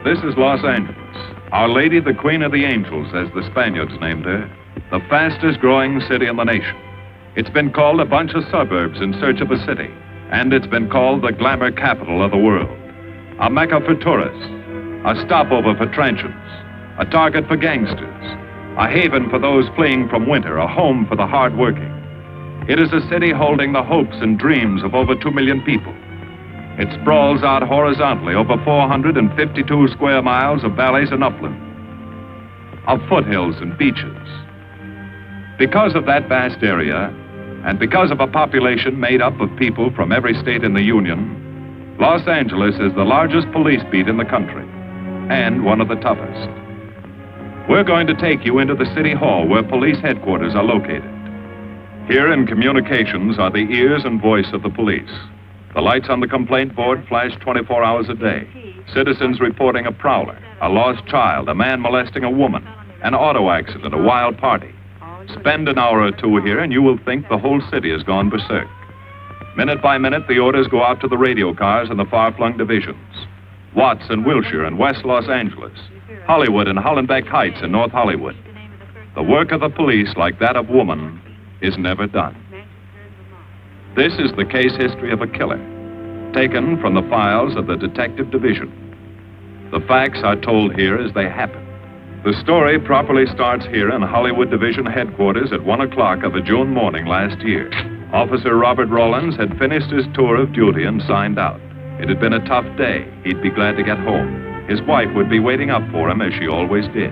This is Los Angeles. Our Lady, the Queen of the Angels, as the Spaniards named her, the fastest growing city in the nation. It's been called a bunch of suburbs in search of a city, and it's been called the glamour capital of the world. A mecca for tourists, a stopover for transients, a target for gangsters, a haven for those fleeing from winter, a home for the hard-working. It is a city holding the hopes and dreams of over 2 million people. It sprawls out horizontally over 452 square miles of valleys and upland, of foothills and beaches. Because of that vast area, and because of a population made up of people from every state in the Union, Los Angeles is the largest police beat in the country, and one of the toughest. We're going to take you into the city hall where police headquarters are located. Here in communications are the ears and voice of the police. The lights on the complaint board flash 24 hours a day. Citizens reporting a prowler, a lost child, a man molesting a woman, an auto accident, a wild party. Spend an hour or two here and you will think the whole city has gone berserk. Minute by minute, the orders go out to the radio cars in the far-flung divisions. Watts and Wilshire and West Los Angeles. Hollywood and Hollenbeck Heights in North Hollywood. The work of the police, like that of woman, is never done. This is the case history of a killer, taken from the files of the Detective Division. The facts are told here as they happen. The story properly starts here in Hollywood Division headquarters at 1 o'clock of a June morning last year. Officer Robert Rollins had finished his tour of duty and signed out. It had been a tough day. He'd be glad to get home. His wife would be waiting up for him as she always did.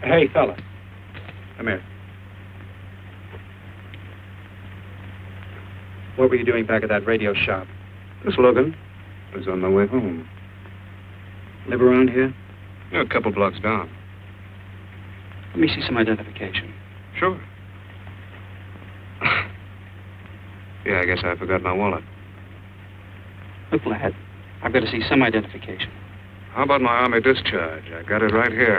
Hey, fella. Come here. What were you doing back at that radio shop? Just looking. I was on my way home. Live around here? Yeah, a couple blocks down. Let me see some identification. Sure. Yeah, I guess I forgot my wallet. Look, lad, I've got to see some identification. How about my Army discharge? I got it right here.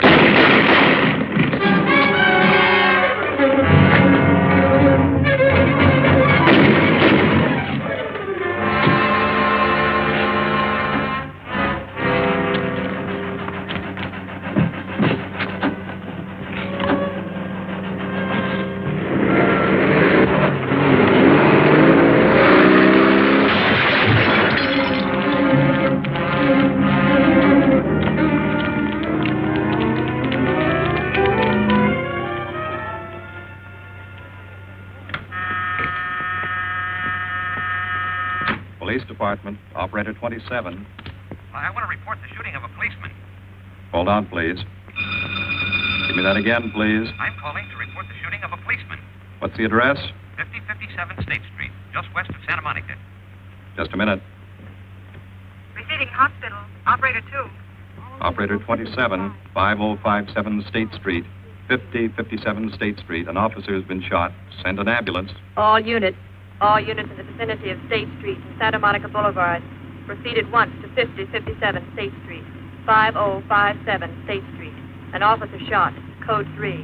Department, Operator 27. I want to report the shooting of a policeman. Hold on, please. Give me that again, please. I'm calling to report the shooting of a policeman. What's the address? 5057 State Street, just west of Santa Monica. Just a minute. Receiving hospital. Operator 2. Operator 27, 5057 State Street, 5057 State Street. An officer has been shot. Send an ambulance. All units in the vicinity of State Street and Santa Monica Boulevard. Proceed at once to 5057 State Street, 5057 State Street. An officer shot. Code 3.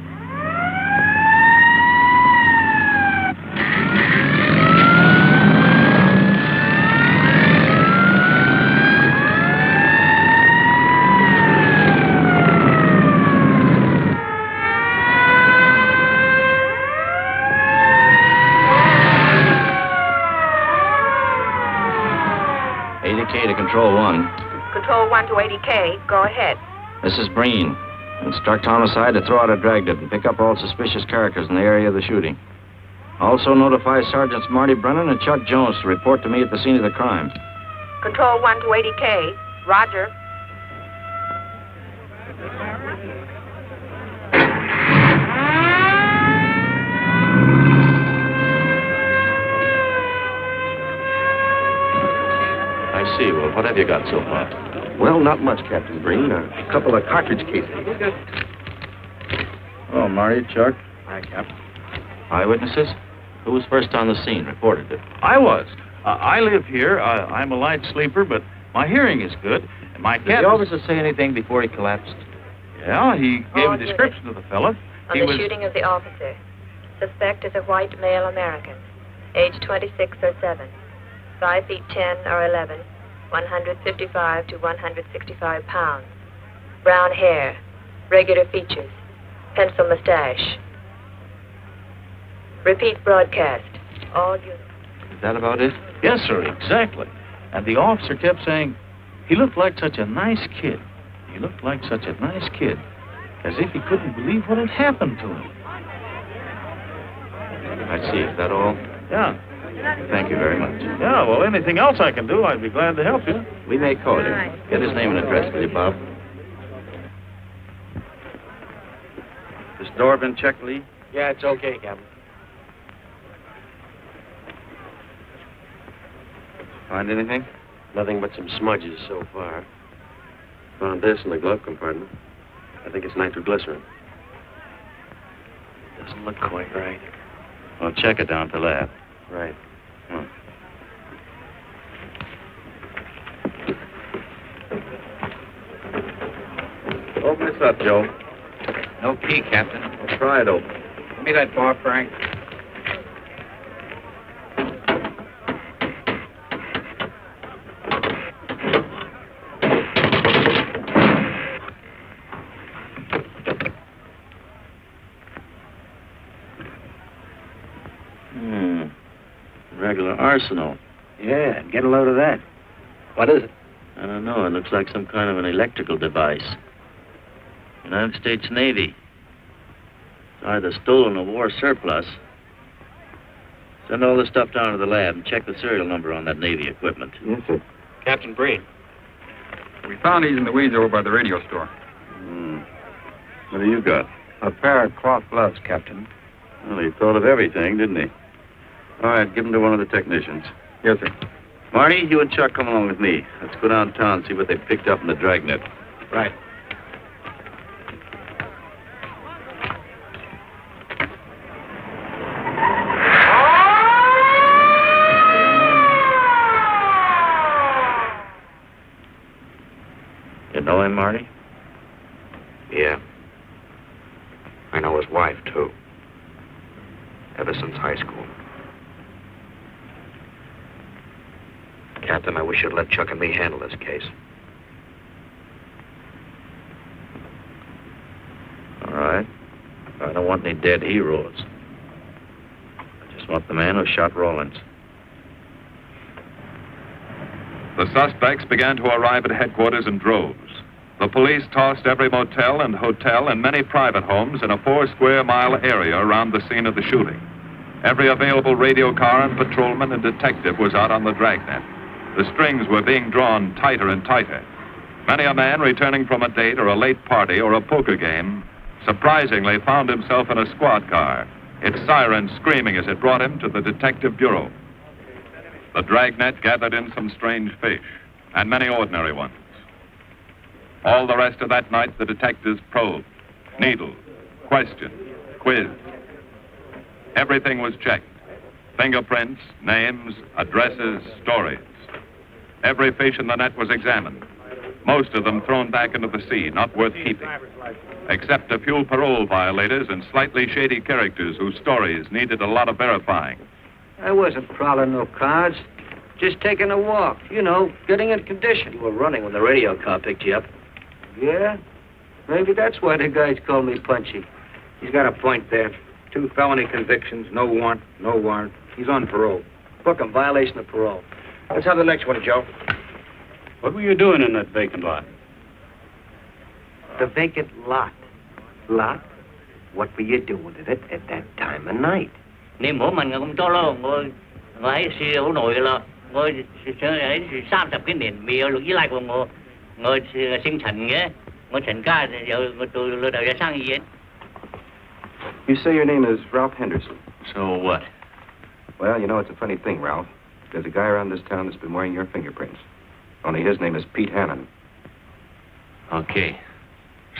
To Control 1. Control 1 to 80K. Go ahead. This is Breen. Instruct homicide to throw out a dragnet and pick up all suspicious characters in the area of the shooting. Also notify Sergeants Marty Brennan and Chuck Jones to report to me at the scene of the crime. Control 1 to 80K. Roger. I see. Well, what have you got so far? Well, not much, Captain Breen. A couple of cartridge casings. Oh, Marty, Chuck. Hi, Captain. Eyewitnesses? Who was first on the scene? Reported it. I was. I live here. I'm a light sleeper, but my hearing is good. And my cat... Did the officer say anything before he collapsed? Yeah, he gave a description of the fella. On the shooting of the officer. Suspect is a white male American. Age 26 or 7. 5 feet 10 or 11. 155 to 165 pounds. Brown hair. Regular features. Pencil mustache. Repeat broadcast. All units. Is that about it? Yes, sir, exactly. And the officer kept saying, he looked like such a nice kid. He looked like such a nice kid. As if he couldn't believe what had happened to him. I see. Is that all? Yeah. Thank you very much. Yeah, well, anything else I can do, I'd be glad to help you. We may call you. Get his name and address, will you, Bob? This door been checked, Lee? Yeah, it's okay, Captain. Find anything? Nothing but some smudges so far. Found this in the glove compartment. I think it's nitroglycerin. Doesn't look quite right. Well, check it down to lab. Right. Open this up, Joe. No key, Captain. Well, try it open. Give me that bar, Frank. Regular arsenal. Yeah, get a load of that. What is it? I don't know. It looks like some kind of an electrical device. United States Navy. It's either stolen or war surplus. Send all this stuff down to the lab and check the serial number on that Navy equipment. Yes, sir. Captain Breen. We found these in the weeds over by the radio store. What do you got? A pair of cloth gloves, Captain. Well, he thought of everything, didn't he? All right, give them to one of the technicians. Yes, sir. Marty, you and Chuck come along with me. Let's go downtown and see what they picked up in the dragnet. Right. You know him, Marty? Yeah. I know his wife, too. Ever since high school. Captain, I wish you'd let Chuck and me handle this case. All right. I don't want any dead heroes. I just want the man who shot Rawlins. The suspects began to arrive at headquarters in droves. The police tossed every motel and hotel and many private homes in a 4-square-mile area around the scene of the shooting. Every available radio car and patrolman and detective was out on the dragnet. The strings were being drawn tighter and tighter. Many a man returning from a date or a late party or a poker game surprisingly found himself in a squad car, its siren screaming as it brought him to the detective bureau. The dragnet gathered in some strange fish, and many ordinary ones. All the rest of that night, the detectives probed, needled, questioned, quizzed. Everything was checked. Fingerprints, names, addresses, stories. Every fish in the net was examined. Most of them thrown back into the sea, not worth keeping. Except a few parole violators and slightly shady characters whose stories needed a lot of verifying. I wasn't prowling no cards. Just taking a walk, you know, getting in condition. You were running when the radio car picked you up. Yeah? Maybe that's why the guys call me Punchy. He's got a point there. 2 felony convictions, no warrant, no warrant. He's on parole. Book him, violation of parole. Let's have the next one, Joe. What were you doing in that vacant lot? The vacant lot. Lot? What were you doing with it at that time of night? Niệm của mình cũng cho lo ngồi ngồi siêu nổi là ngồi sang tập cái nền miêu lúc dưới lại của ngồi sinh thần nghe ngồi thần ca giờ tôi lừa đảo ra sang gì. You say your name is Ralph Henderson. So what? Well, you know, it's a funny thing, Ralph. There's a guy around this town that's been wearing your fingerprints. Only his name is Pete Hannon. Okay,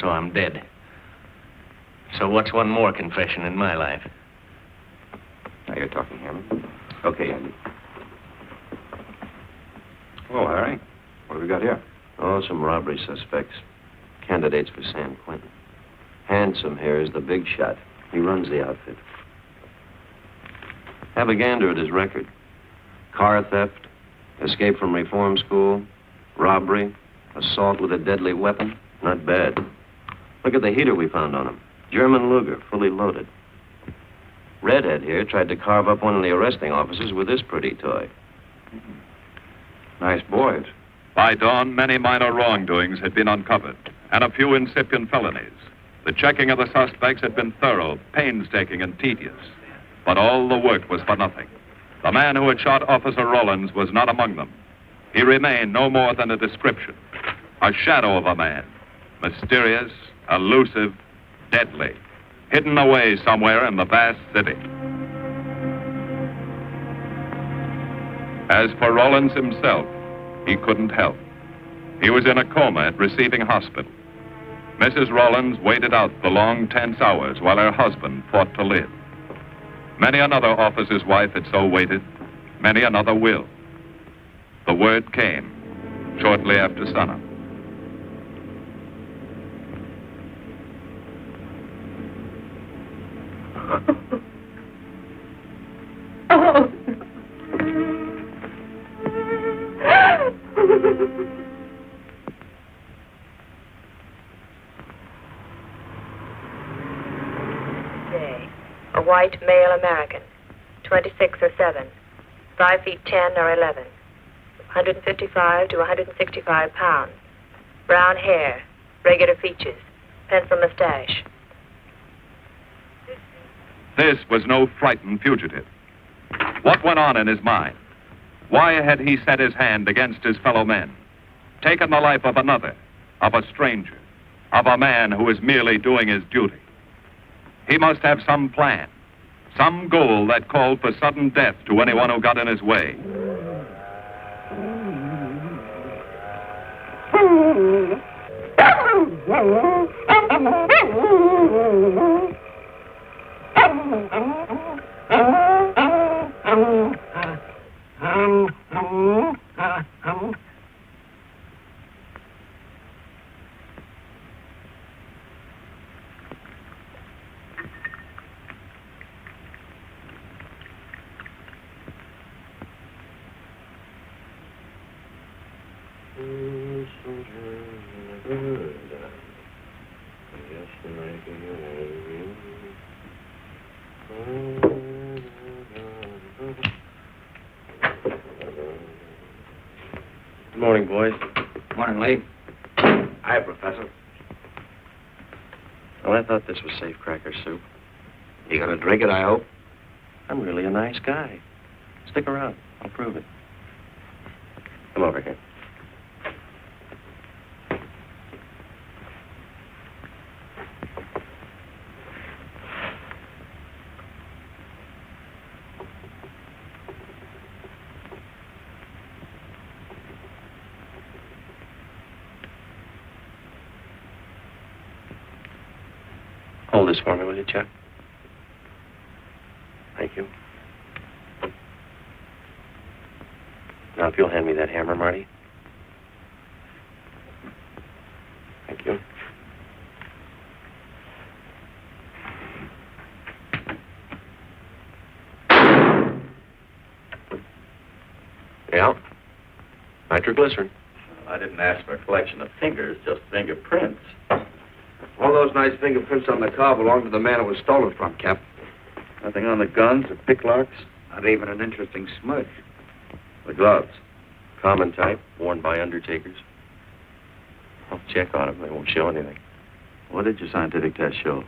so I'm dead. So what's one more confession in my life? Now you're talking, Hammond. Okay, Andy. Oh, Harry. What have we got here? Oh, some robbery suspects. Candidates for San Quentin. Handsome here is the big shot. He runs the outfit. Have a gander at his record. Car theft, escape from reform school, robbery, assault with a deadly weapon. Not bad. Look at the heater we found on him. German Luger, fully loaded. Redhead here tried to carve up one of the arresting officers with this pretty toy. Nice boys. By dawn, many minor wrongdoings had been uncovered, and a few incipient felonies. The checking of the suspects had been thorough, painstaking, and tedious. But all the work was for nothing. The man who had shot Officer Rollins was not among them. He remained no more than a description, a shadow of a man, mysterious, elusive, deadly, hidden away somewhere in the vast city. As for Rollins himself, he couldn't help. He was in a coma at receiving hospital. Mrs. Rollins waited out the long, tense hours while her husband fought to live. Many another officer's wife had so waited. Many another will. The word came shortly after sunup. A white male American, 26 or 7, 5 feet 10 or 11, 155 to 165 pounds, brown hair, regular features, pencil mustache. This was no frightened fugitive. What went on in his mind? Why had he set his hand against his fellow men, taken the life of another, of a stranger, of a man who was merely doing his duty? He must have some plan, some goal that called for sudden death to anyone who got in his way. Good morning, boys. Morning, Lee. Hi, Professor. Well, I thought this was safe cracker soup. You gonna drink it, I hope? I'm really a nice guy. Stick around. I'll prove it. Come over here. Hold this for me, will you, Chuck? Thank you. Now, if you'll hand me that hammer, Marty. Thank you. Yeah. Nitroglycerin. I didn't ask for a collection of fingers, just fingerprints. All those nice fingerprints on the car belong to the man it was stolen from, Cap. Nothing on the guns or picklocks? Not even an interesting smudge. The gloves? Common type, worn by undertakers. I'll check on them. They won't show anything. What did your scientific test show?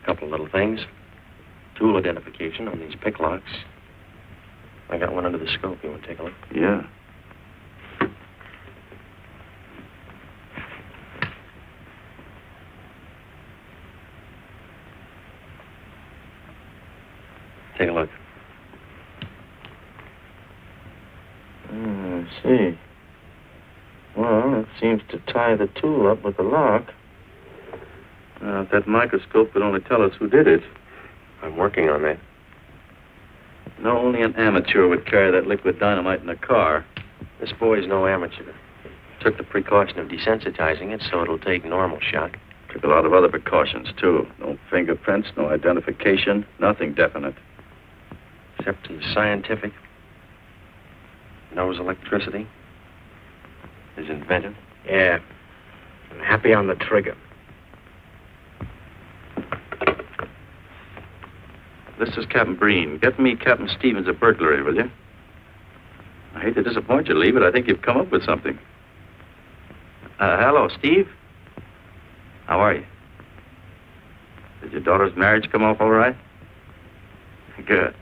A couple of little things. Tool identification on these picklocks. I got one under the scope. You want to take a look? Yeah. Take a look. I see. Well, it seems to tie the tool up with the lock. If that microscope would only tell us who did it. I'm working on that. No, only an amateur would carry that liquid dynamite in a car. This boy's no amateur. Took the precaution of desensitizing it so it'll take normal shock. Took a lot of other precautions, too. No fingerprints, no identification, nothing definite. Except he's scientific. Knows electricity. Is inventive. Yeah. I'm happy on the trigger. This is Captain Breen. Get me Captain Stevens a burglary, will you? I hate to disappoint you, Lee, but I think you've come up with something. Hello, Steve. How are you? Did your daughter's marriage come off all right? Good.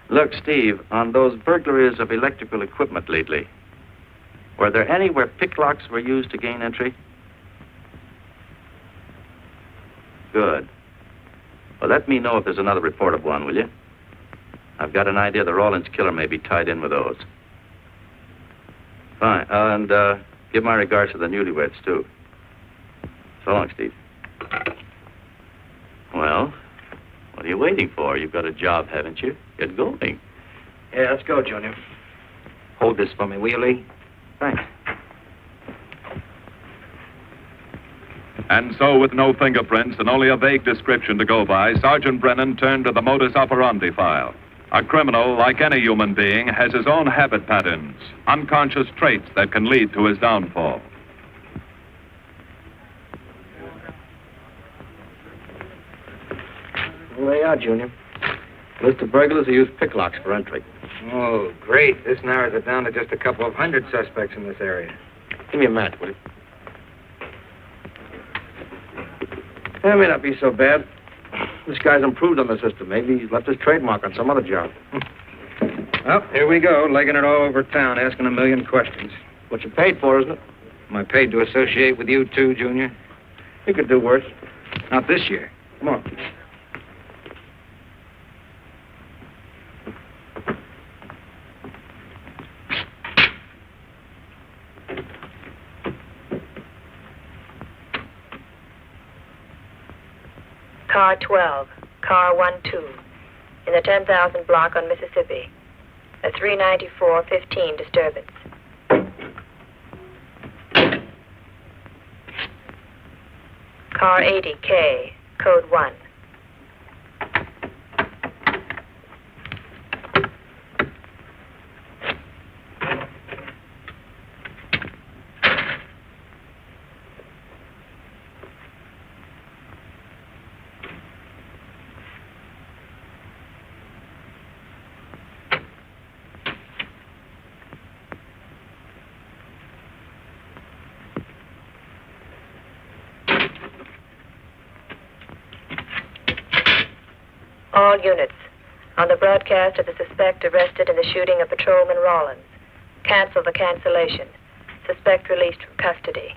Look, Steve, on those burglaries of electrical equipment lately, were there any where picklocks were used to gain entry? Good. Well, let me know if there's another report of one, will you? I've got an idea the Rawlins killer may be tied in with those. Fine. And give my regards to the newlyweds, too. So long, Steve. Well, what are you waiting for? You've got a job, haven't you? Get going. Yeah, let's go, Junior. Hold this for me, will you, Lee? Thanks. And so, with no fingerprints and only a vague description to go by, Sergeant Brennan turned to the modus operandi file. A criminal, like any human being, has his own habit patterns, unconscious traits that can lead to his downfall. Well, there you are, Junior. List of burglars who use picklocks for entry. Oh, great. This narrows it down to just a couple of hundred suspects in this area. Give me a match, will you? That may not be so bad. This guy's improved on the system. Maybe he's left his trademark on some other job. Well, here we go, legging it all over town, asking a million questions. What you paid for, isn't it? Am I paid to associate with you, too, Junior? You could do worse. Not this year. Come on. Car 12, car 12, in the 10,000 block on Mississippi. A 394-15 disturbance. Car 80K, code 1. All units, on the broadcast of the suspect arrested in the shooting of Patrolman Rawlins. Cancel the cancellation. Suspect released from custody.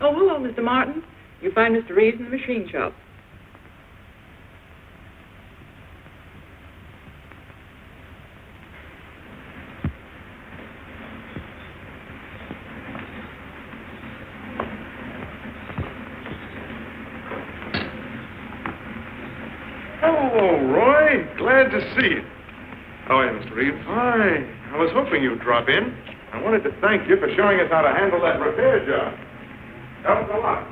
Oh, hello, Mr. Martin. You find Mr. Reeves in the machine shop. Oh, Roy. Glad to see you. How are you, Mr. Reeves? Hi. I was hoping you'd drop in. I wanted to thank you for showing us how to handle that repair job. Helped a lot.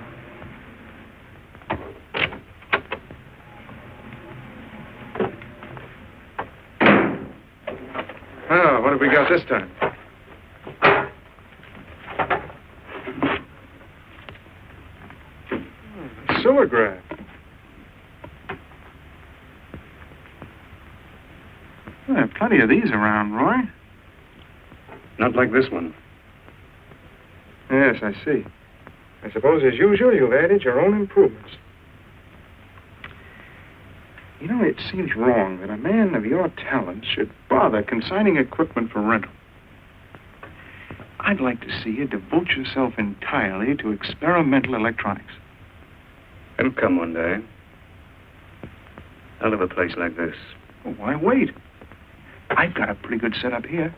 Oh, what have we got this time? Silograph. There are plenty of these around, Roy. Not like this one. Yes, I see. I suppose, as usual, you've added your own improvements. You know, it seems wrong that a man of your talents should bother consigning equipment for rental. I'd like to see you devote yourself entirely to experimental electronics. It'll come one day. I'll have a place like this. Well, why wait? I've got a pretty good setup here.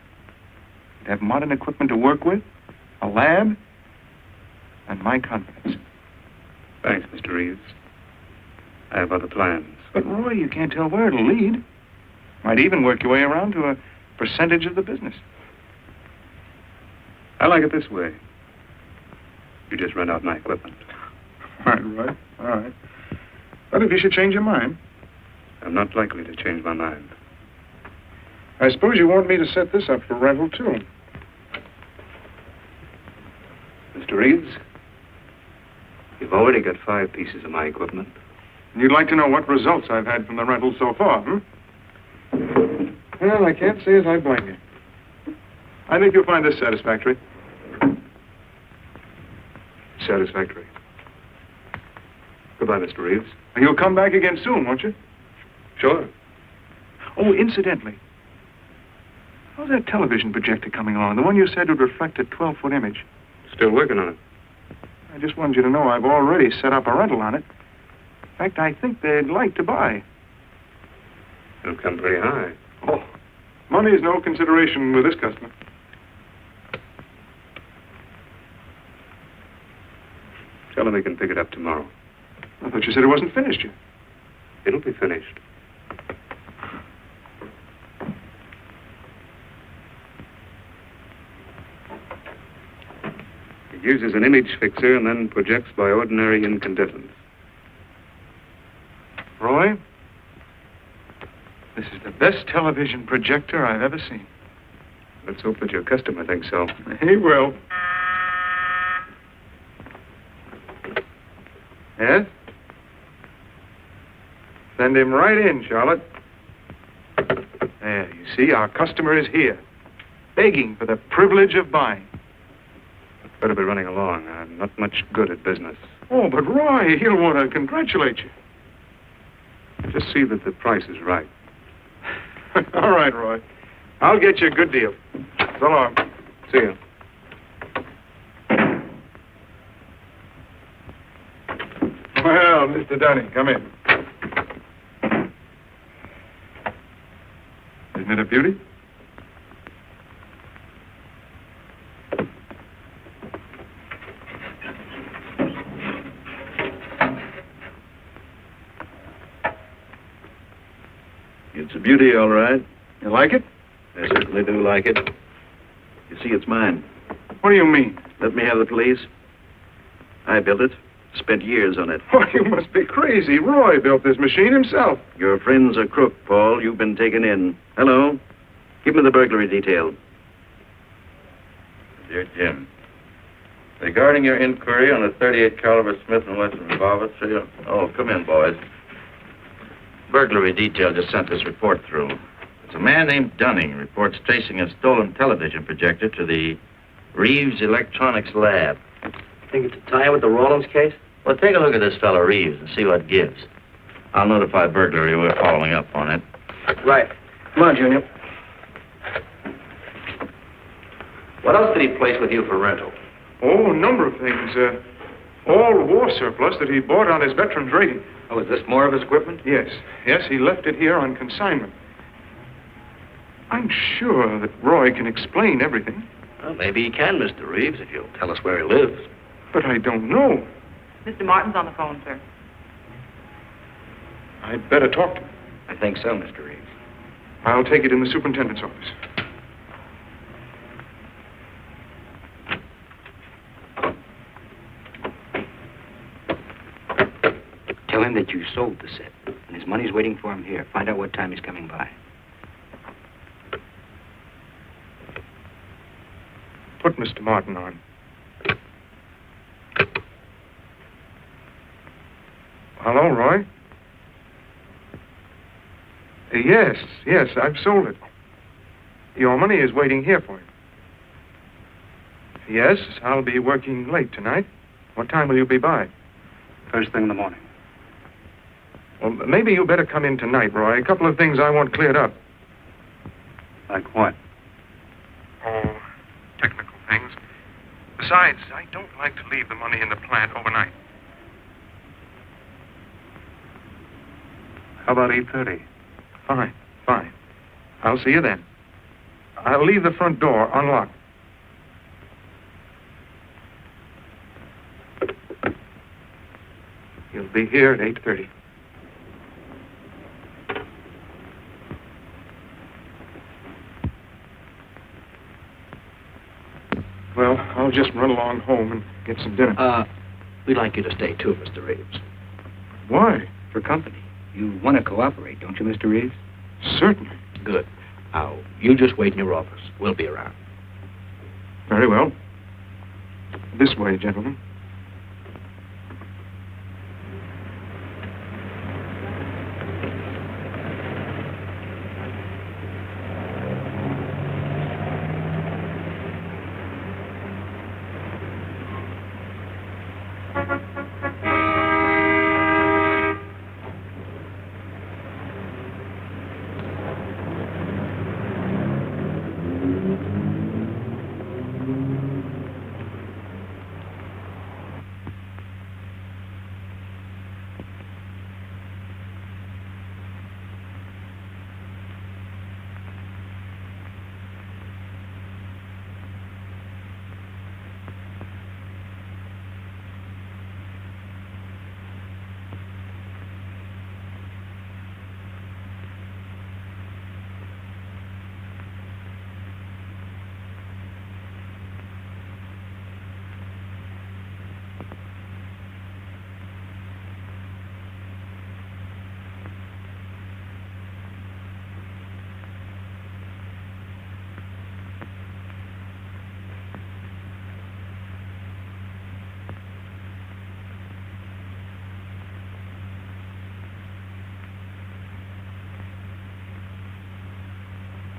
You'd have modern equipment to work with, a lab, and my confidence. Thanks, Mr. Reeves. I have other plans. But, Roy, you can't tell where it'll lead. Might even work your way around to a percentage of the business. I like it this way. You just rent out my equipment. All right. All right. But if you should change your mind... I'm not likely to change my mind. I suppose you want me to set this up for rental, too. Mr. Reeves, you've already got 5 pieces of my equipment. And you'd like to know what results I've had from the rental so far, Well, I can't say as I blame you. I think you'll find this satisfactory. Satisfactory. Goodbye, Mr. Reeves. And you'll come back again soon, won't you? Sure. Oh, incidentally, how's that television projector coming along? The one you said would reflect a 12-foot image. Still working on it. I just wanted you to know I've already set up a rental on it. In fact, I think they'd like to buy. It'll come pretty high. Oh, money's no consideration with this customer. Tell him he can pick it up tomorrow. I thought you said it wasn't finished yet. It'll be finished. It uses an image fixer and then projects by ordinary incandescence. Roy, this is the best television projector I've ever seen. Let's hope that your customer thinks so. He will. Yes? Send him right in, Charlotte. There, you see, our customer is here, begging for the privilege of buying. Better be running along. I'm not much good at business. Oh, but Roy, he'll want to congratulate you. Just see that the price is right. All right, Roy. I'll get you a good deal. So long. See you. Well, Mr. Dunning, come in. Isn't it a beauty? It's a beauty, all right. You like it? I certainly do like it. You see, it's mine. What do you mean? Let me have the police. I built it. Spent years on it. Oh, you must be crazy. Roy built this machine himself. Your friend's a crook, Paul. You've been taken in. Hello? Give me the burglary detail. Dear Jim, regarding your inquiry on a .38 caliber Smith & Wesson revolver, oh, come in, boys. Burglary detail just sent this report through. It's a man named Dunning reports tracing a stolen television projector to the Reeves Electronics Lab. Think it's a tie with the Rawlins case? Well, take a look at this fellow Reeves and see what gives. I'll notify burglary we're following up on it. Right. Come on, Junior. What else did he place with you for rental? Oh, a number of things. All war surplus that he bought on his veterans rating. Oh, is this more of his equipment? Yes. Yes, he left it here on consignment. I'm sure that Roy can explain everything. Well, maybe he can, Mr. Reeves, if you'll tell us where he lives. But I don't know. Mr. Martin's on the phone, sir. I'd better talk to him. I think so, Mr. Reeves. I'll take it in the superintendent's office. Tell him that you sold the set, and his money's waiting for him here. Find out what time he's coming by. Put Mr. Martin on. Hello, Roy? Yes, I've sold it. Your money is waiting here for you. Yes, I'll be working late tonight. What time will you be by? First thing in the morning. Well, maybe you better come in tonight, Roy. A couple of things I want cleared up. Like what? Oh, technical things. Besides, I don't like to leave the money in the plant overnight. How about 8:30? Fine. I'll see you then. I'll leave the front door unlocked. You'll be here at 8:30. Well, I'll just run along home and get some dinner. We'd like you to stay too, Mr. Reeves. Why? For company. You want to cooperate, don't you, Mr. Reeves? Certainly. Good. Now, you just wait in your office. We'll be around. Very well. This way, gentlemen.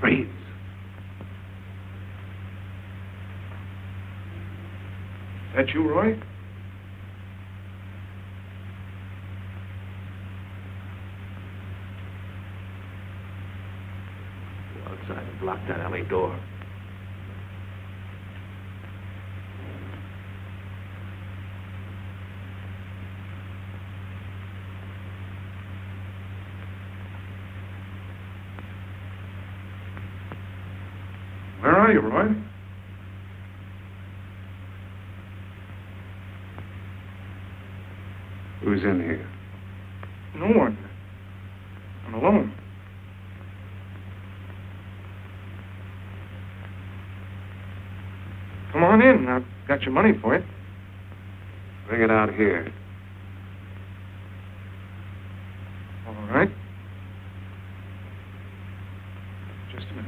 Reeves. That you, Roy? Go outside and block that alley door. Where are you, Roy? Who's in here? No one. I'm alone. Come on in. I've got your money for you. Bring it out here. All right. Just a minute.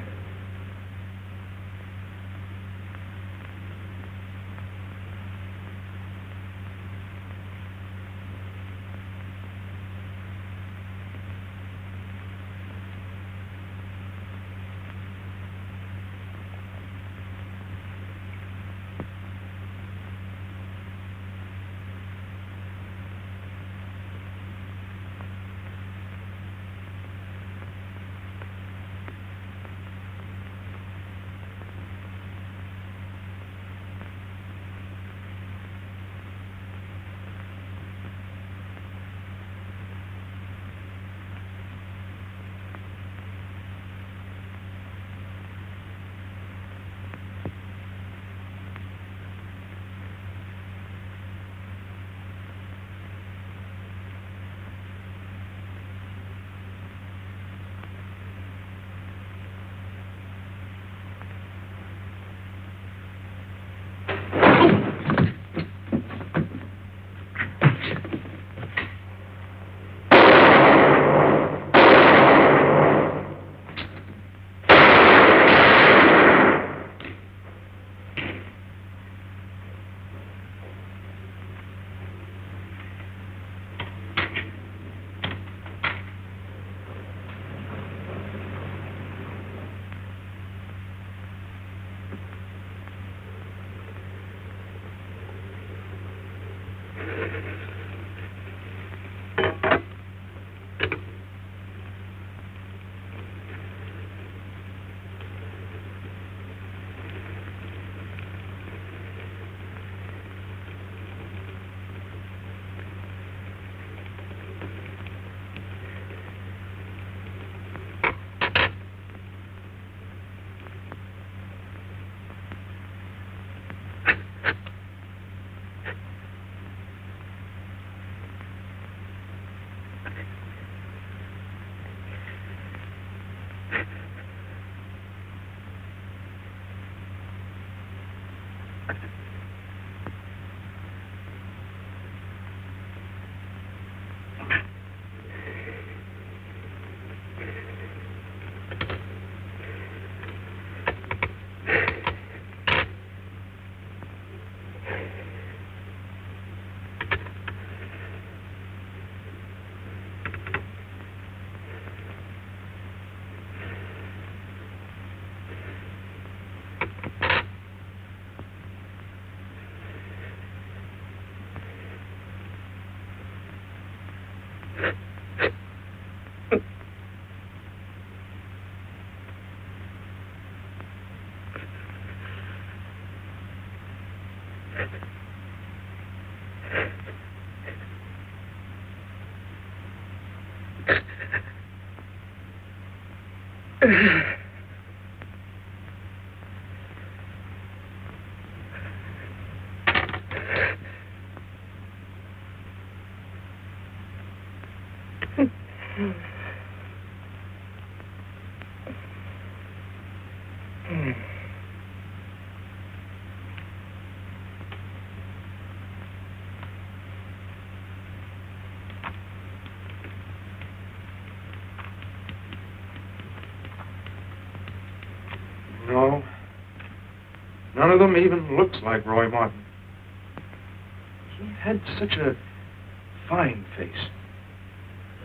No. None of them even looks like Roy Martin. He had such a fine face.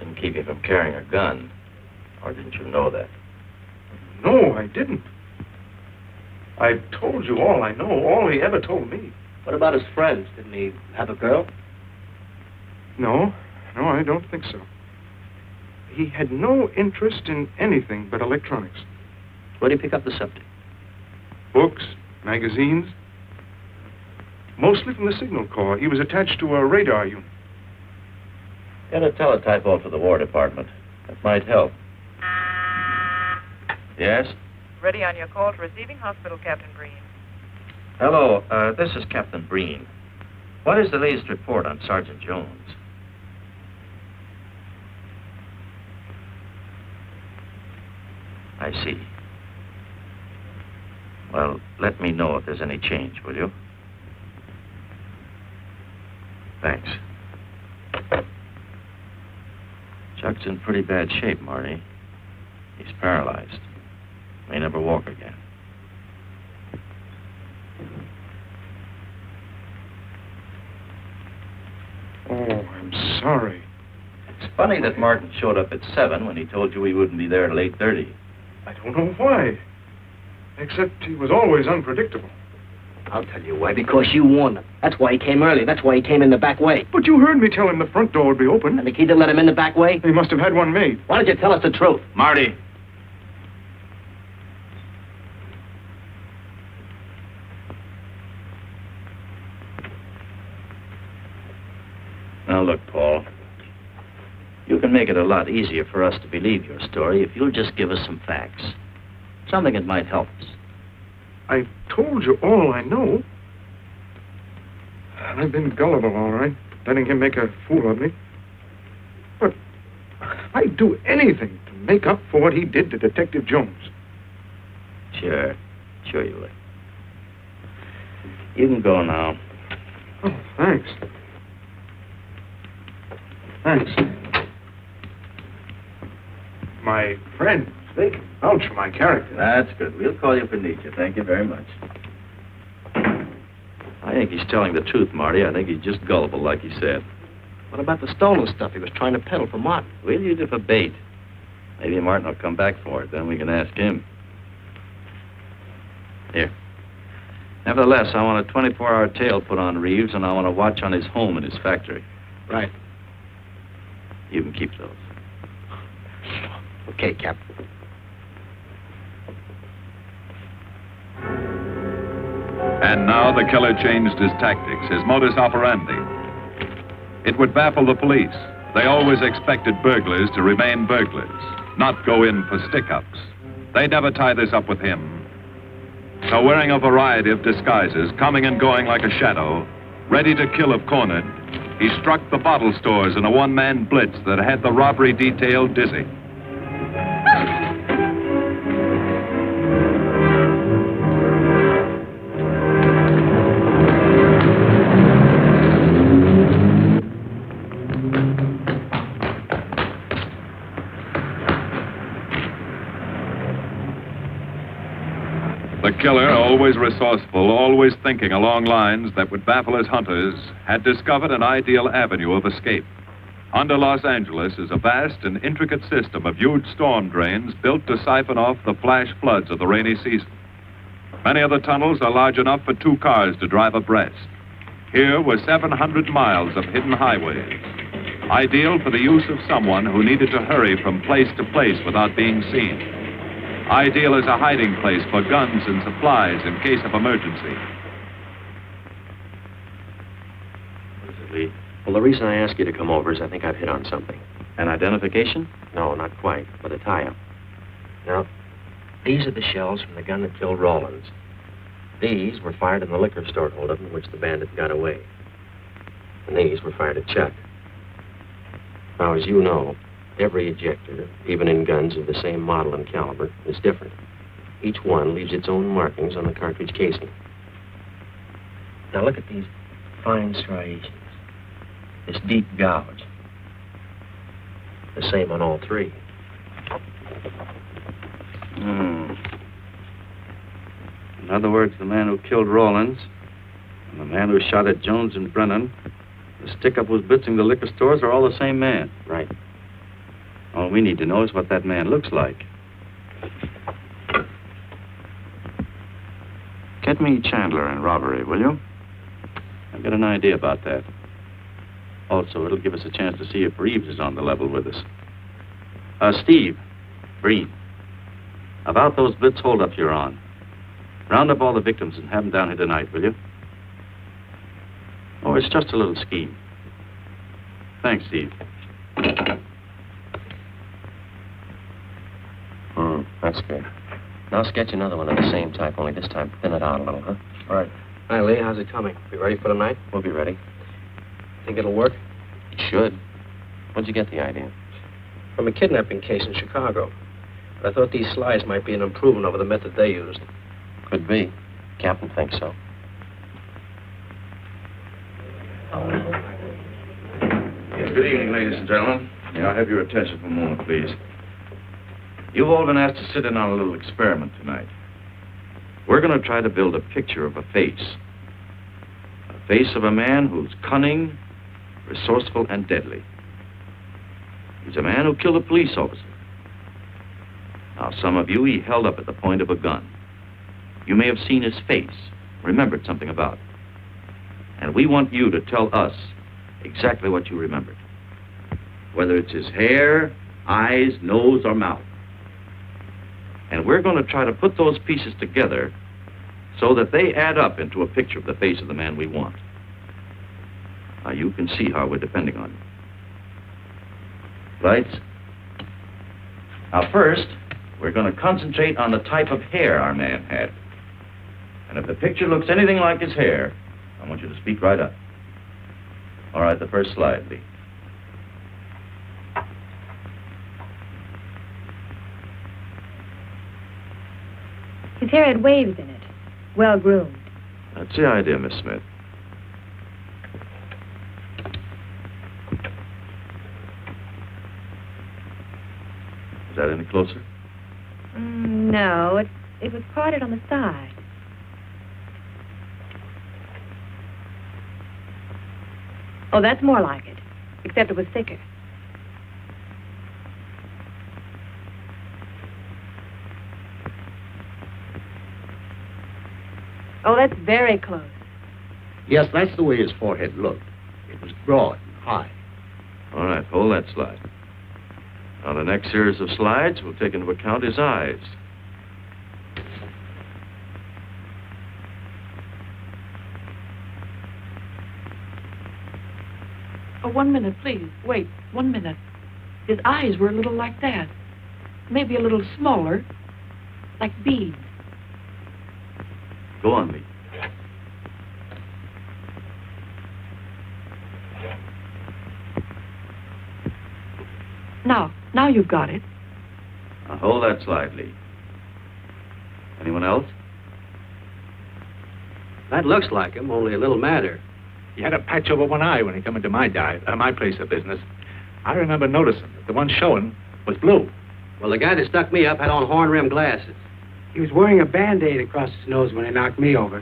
Didn't keep you from carrying a gun. Or didn't you know that? No, I didn't. I told you all I know, all he ever told me. What about his friends? Didn't he have a girl? No, I don't think so. He had no interest in anything but electronics. Where did he pick up the subject? Books, magazines. Mostly from the Signal Corps. He was attached to a radar unit. Get a teletype off to the War Department. That might help. Yes? Ready on your call to receiving hospital, Captain Breen. Hello, this is Captain Breen. What is the latest report on Sergeant Jones? I see. Well, let me know if there's any change, will you? Thanks. Chuck's in pretty bad shape, Marty. He's paralyzed. May never walk again. Oh, I'm sorry. It's funny that Martin showed up at 7 when he told you he wouldn't be there till 8:30. I don't know why. Except he was always unpredictable. I'll tell you why. Because you warned him. That's why he came early. That's why he came in the back way. But you heard me tell him the front door would be open. And the key didn't let him in the back way? He must have had one made. Why don't you tell us the truth? Marty! Now, look, Paul. You can make it a lot easier for us to believe your story if you'll just give us some facts. Something that might help us. I told you all I know. I've been gullible, all right, letting him make a fool of me. But I'd do anything to make up for what he did to Detective Jones. Sure you would. You can go now. Oh, thanks. Thanks. My friend, they can vouch for my character. That's good. We'll call you if we need you. Thank you very much. I think he's telling the truth, Marty. I think he's just gullible, like he said. What about the stolen stuff he was trying to peddle for Martin? We'll use it for bait. Maybe Martin will come back for it. Then we can ask him. Here. Nevertheless, I want a 24-hour tail put on Reeves, and I want a watch on his home and his factory. Right. You can keep those. Okay, Cap. And now the killer changed his tactics, his modus operandi. It would baffle the police. They always expected burglars to remain burglars, not go in for stick-ups. They never tie this up with him. So wearing a variety of disguises, coming and going like a shadow, ready to kill if cornered, he struck the bottle stores in a one-man blitz that had the robbery detail dizzy. killer, always resourceful, always thinking along lines that would baffle his hunters, had discovered an ideal avenue of escape. Under Los Angeles is a vast and intricate system of huge storm drains built to siphon off the flash floods of the rainy season. Many of the tunnels are large enough for 2 cars to drive abreast. Here were 700 miles of hidden highways, ideal for the use of someone who needed to hurry from place to place without being seen. Ideal as a hiding place for guns and supplies in case of emergency. What is it, Lee? Well, the reason I asked you to come over is I think I've hit on something. An identification? No, not quite, but a tie-up. Now, these are the shells from the gun that killed Rawlins. These were fired in the liquor store holdup in which the bandit got away. And these were fired at Chuck. Now, as you know, every ejector, even in guns of the same model and caliber, is different. Each one leaves its own markings on the cartridge casing. Now, look at these fine striations. This deep gouge. The same on all 3. In other words, the man who killed Rawlins and the man who shot at Jones and Brennan, the stick-up who's blitzing the liquor stores are all the same man. Right. All we need to know is what that man looks like. Get me Chandler in robbery, will you? I've got an idea about that. Also, it'll give us a chance to see if Reeves is on the level with us. Steve, Breen, about those blitz holdups you're on. Round up all the victims and have them down here tonight, will you? Oh, it's just a little scheme. Thanks, Steve. That's good. Now sketch another one of the same type, only this time thin it out a little, huh? All right. Hi, Lee. How's it coming? We ready for tonight? We'll be ready. Think it'll work? It should. Where'd you get the idea? From a kidnapping case in Chicago. But I thought these slides might be an improvement over the method they used. Could be. Captain thinks so. Good evening, ladies and gentlemen. May I have your attention for a moment, please? You've all been asked to sit in on a little experiment tonight. We're going to try to build a picture of a face. A face of a man who's cunning, resourceful, and deadly. He's a man who killed a police officer. Now, some of you he held up at the point of a gun. You may have seen his face, remembered something about it. And we want you to tell us exactly what you remembered. Whether it's his hair, eyes, nose, or mouth. And we're going to try to put those pieces together so that they add up into a picture of the face of the man we want. Now, you can see how we're depending on you. Lights? Now, first, we're going to concentrate on the type of hair our man had. And if the picture looks anything like his hair, I want you to speak right up. All right, the first slide, Lee. His hair had waves in it, well groomed. That's the idea, Miss Smith. Is that any closer? No, it was parted on the side. Oh, that's more like it, except it was thicker. Oh, that's very close. Yes, that's the way his forehead looked. It was broad and high. All right, hold that slide. On the next series of slides, we'll take into account his eyes. Oh, 1 minute, please. Wait, 1 minute. His eyes were a little like that. Maybe a little smaller, like beads. Go on, Lee. Now you've got it. Now hold that slide, Lee. Anyone else? That looks like him, only a little madder. He had a patch over one eye when he come into my place of business. I remember noticing that the one showing was blue. Well, the guy that stuck me up had on horn-rimmed glasses. He was wearing a Band-Aid across his nose when he knocked me over.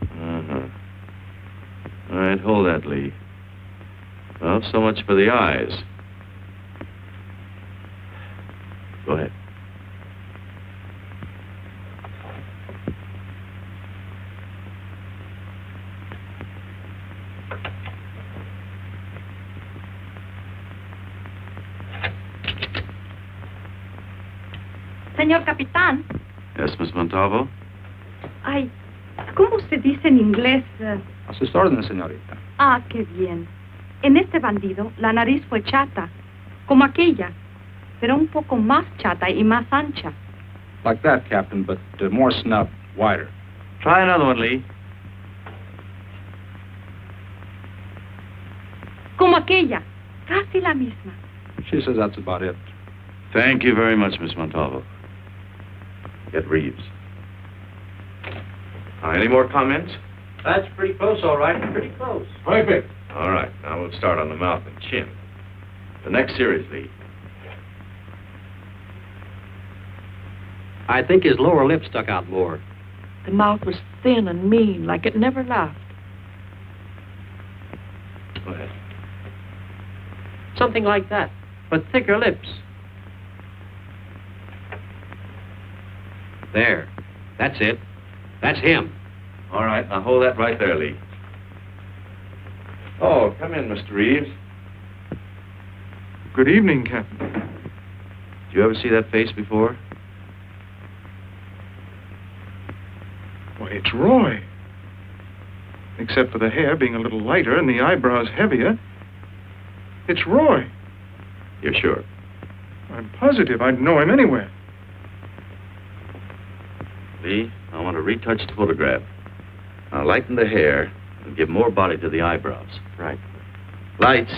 Uh-huh. All right, hold that, Lee. Well, so much for the eyes. Go ahead. Señor Capitán. Yes, Miss Montalvo? Ay, ¿cómo se dice en inglés? A sus órdenes, señorita. Ah, qué bien. En este bandido, la nariz fue chata, como aquella, pero un poco más chata y más ancha. Like that, Captain, but more snub, wider. Try another one, Lee. Como aquella, casi la misma. She says that's about it. Thank you very much, Miss Montalvo. Get Reeves. Any more comments? That's pretty close, all right. Pretty close. Perfect. All right, now we'll start on the mouth and chin. The next series, Lee. I think his lower lip stuck out more. The mouth was thin and mean, like it never laughed. Go ahead. Something like that, but thicker lips. There. That's it. That's him. All right, now hold that right there, Lee. Oh, come in, Mr. Reeves. Good evening, Captain. Did you ever see that face before? Why, it's Roy. Except for the hair being a little lighter and the eyebrows heavier, it's Roy. You're sure? I'm positive I'd know him anywhere. Lee, I want to retouch the photograph. Now lighten the hair and give more body to the eyebrows. Right. Lights.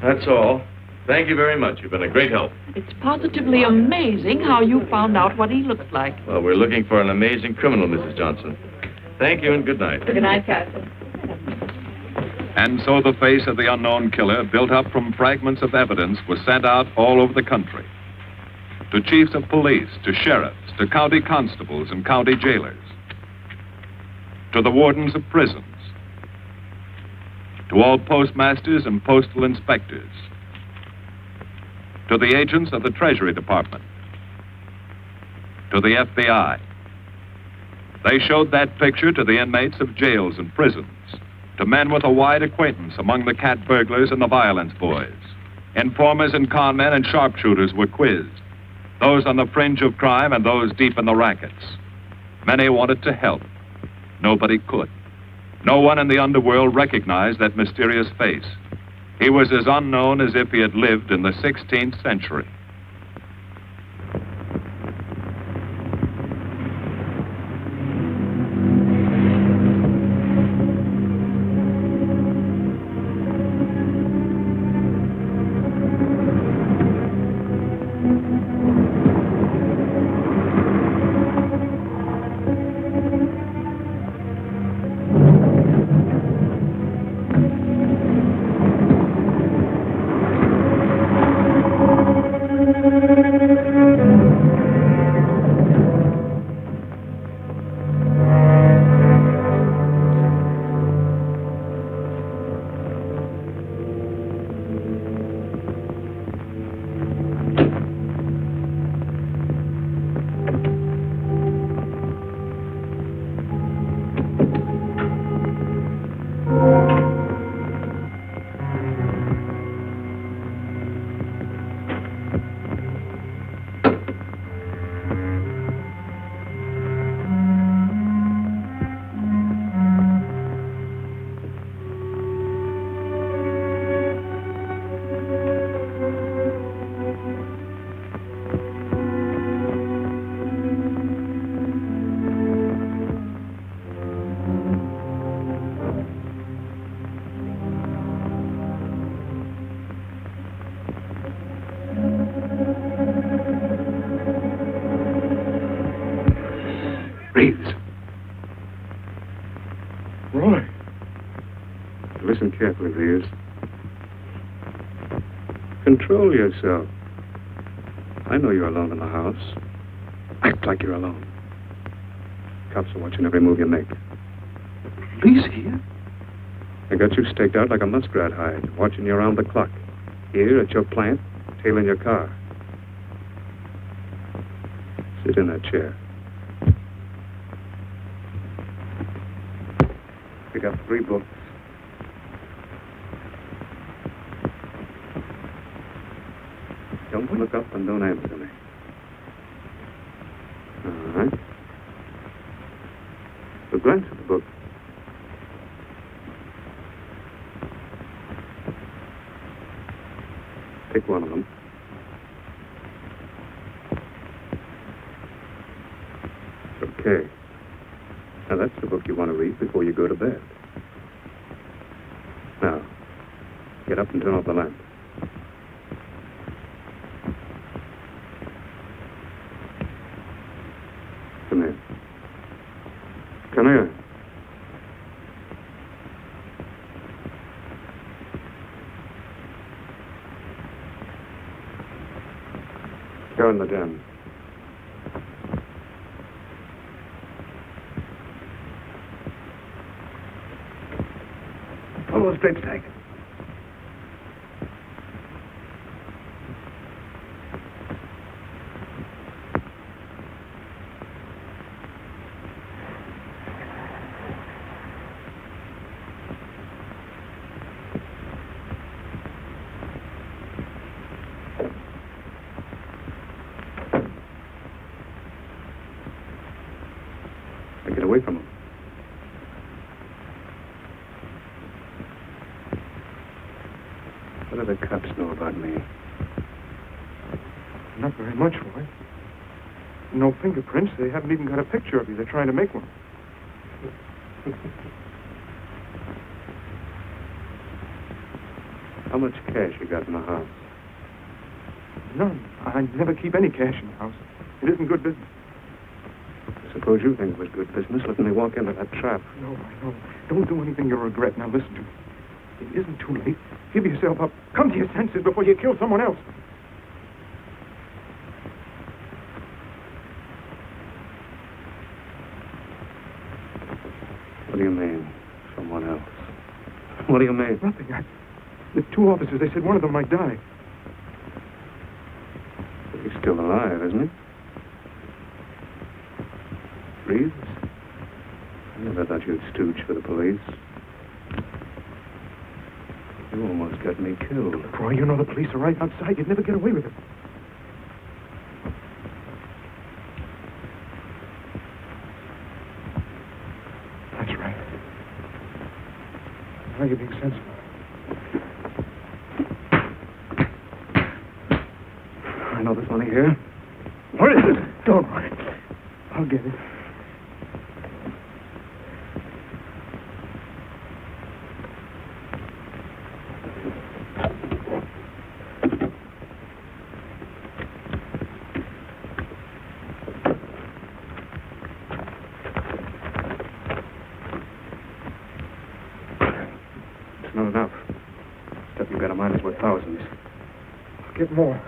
That's all. Thank you very much. You've been a great help. It's positively amazing how you found out what he looks like. Well, we're looking for an amazing criminal, Mrs. Johnson. Thank you and good night. Good night, Captain. And so the face of the unknown killer, built up from fragments of evidence, was sent out all over the country. To chiefs of police, to sheriffs, to county constables and county jailers, to the wardens of prisons, to all postmasters and postal inspectors, to the agents of the Treasury Department, to the FBI. They showed that picture to the inmates of jails and prisons, to men with a wide acquaintance among the cat burglars and the violence boys. Informers and con men and sharpshooters were quizzed, those on the fringe of crime and those deep in the rackets. Many wanted to help. Nobody could. No one in the underworld recognized that mysterious face. He was as unknown as if he had lived in the 16th century. Reeves. Roy. Listen carefully, Reeves. Control yourself. I know you're alone in the house. Act like you're alone. Cops are watching every move you make. Police here? They got you staked out like a muskrat hide, watching you around the clock. Here at your plant, tailing your car. Sit in that chair. Pick up 3 books. Don't look up and don't answer me. All right. So glance at the book. Pick one of them. Okay. Now that's the book you want to read before you go to bed. Now, get up and turn off the lamp. Come here. Come here. Go in the den. Pull those drapes tight. Get away from him. What do the cops know about me? Not very much, Roy. No fingerprints. They haven't even got a picture of you. They're trying to make one. How much cash you got in the house? None. I never keep any cash in the house. It isn't good business. Suppose you think it was good business letting me walk into that trap. No, I know. Don't do anything you'll regret. Now listen to me. It isn't too late. Give yourself up. Come to your senses before you kill someone else. What do you mean, someone else? What do you mean? Nothing. The 2 officers, they said one of them might die. He's still alive, isn't he? Breathes? I never thought you'd stooge for the police. You almost got me killed. Roy, you know the police are right outside. You'd never get away with it. That's right. Now you're being sensible. I know there's money here. Where is it? Don't worry. I'll get it. It's not enough. Stuff you got in mind is worth thousands. I'll get more.